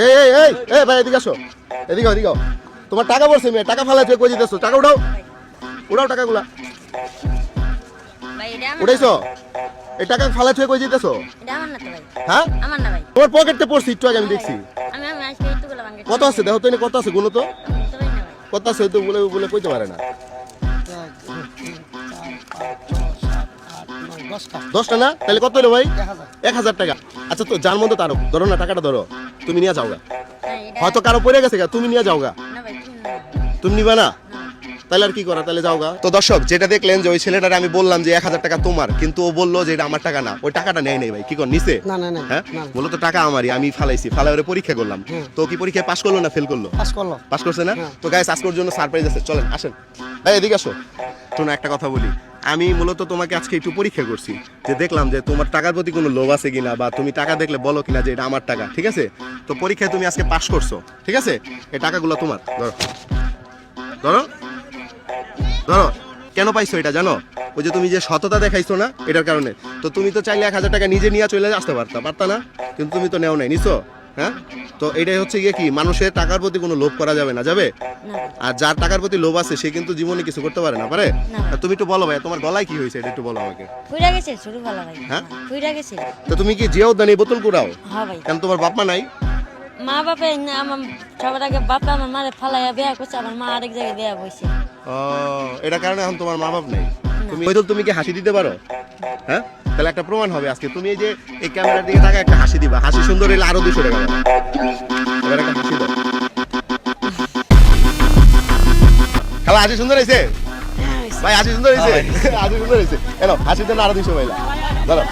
এই এই এই এই ভাই এদিকে আসো, এদিকে এদিকে তোমার টাকা পড়ছে মেয়ে, টাকা ফালাই তুই কই দিতেছো? টাকা উঠাও, উঠাও টাকাগুলা। ভাই এটা আমার উঠাইছো? এই টাকা ফালাই তুই কই দিতেছো? এটা আমার না তো ভাই, হ্যাঁ আমার না ভাই। তোমার পকেটে পড়ছে একটু আগে আমি দেখছি। আমি আমি আজকে একটু গুলো ভাঙে কত আছে দেখো তো, এনে কত আছে গুলো তো, তো ভাই না ভাই। কত আছে তো বলে বলে কইতে পারে না। 10টা না? তাহলে কত হলো ভাই? 1000 টাকা। আচ্ছা তো যার মধ্যে তারও ধরো না, টাকাটা ধরো, তুমি নিয়ে যাওগা। হ্যাঁ, এটা হয়তো কারো পড়ে গেছে গা, তুমি নিয়ে যাওগা। না ভাই, তুমি না। তুমি নিবা না? তাহলে আর কি করা, তাহলে যাওগা। তো দর্শক যেটা দেখলেন যে ওই ছেলেটার আমি বললাম যে 1000 টাকা তোমার, কিন্তু ও বললো যে এটা আমার টাকা না। ওই টাকাটা নেয় নাই ভাই, কি কর নিছে? না না না হ্যাঁ না, মূলত টাকা আমারই, আমি ফালাইছি, ফালাই ওরে পরীক্ষা করলাম। তো কি পরীক্ষায় পাস করলো না ফেল করলো? পাস করলো। পাস করছে না? হ্যাঁ। তো গাইস আজকের জন্য সারপ্রাইজ আছে, চলেন আসেন ভাই এদিকে আসো। শোনো একটা কথা বলি, আমি মূলত তোমাকে আজকে একটু পরীক্ষা করছি, যে দেখলাম যে তোমার টাকার প্রতি কোনো লোভ আছে কিনা, বা তুমি টাকা দেখলে বলো কিনা যে এটা আমার টাকা, ঠিক আছে? তো পরীক্ষায় তুমি আজকে পাস করছো, ঠিক আছে? এই টাকাগুলো তোমার, ধরো ধরো ধরো। কেন পাইছো এটা জানো? ওই যে তুমি যে সততা দেখাইছো না, এটার কারণে। তো তুমি তো চাইলে 1000 টাকা নিজে নিয়ে চলে আসতে পারতা না? কিন্তু তুমি তো নেও নাই, নিছো। হ্যাঁ, তো এটাই হচ্ছে গিয়ে কি, মানুষের টাকার প্রতি কোনো লোভ করা যাবে না, যাবে? না ভাই। আর যার টাকার প্রতি লোভ আছে সে কিন্তু জীবনে কিছু করতে পারে না, পারে? না। তা তুমি একটু বলো ভাই, তোমার গলায় কি হয়েছে এটা একটু বলো আমাকে। ফুইরা গেছে শুরু ভালো ভাই। হ্যাঁ? ফুইরা গেছে। তো তুমি কি জিয়াও দানি বোতল কুড়াও? হ্যাঁ ভাই। কেন তোমার বাপ মা নাই? মা বাপে না, আমার সবার আগে বাপা আমার মারে ফালাইয়া বিয়া করছে, আমার মা আরেক জায়গায় বিয়া বইছে। ও, এটার কারণে এখন তোমার মা বাপ নেই। তুমি বৈদল, তুমি কি হাসি দিতে পারো? হ্যাঁ, তাহলে একটা প্রমাণ হবে আজকে। তুমি এই যে এই ক্যামেরার দিকে তাকায় একটা হাসি দিবা, হাসি সুন্দর হলে আরো 200 টাকা দাও। এবার একটা হাসি দাও। খালা হাসি সুন্দর হয়েছে ভাই, হাসি সুন্দর হয়েছে, হাসি সুন্দর হয়েছে। এলো হাসির জন্য আরো 200 পাইলা, ধরো।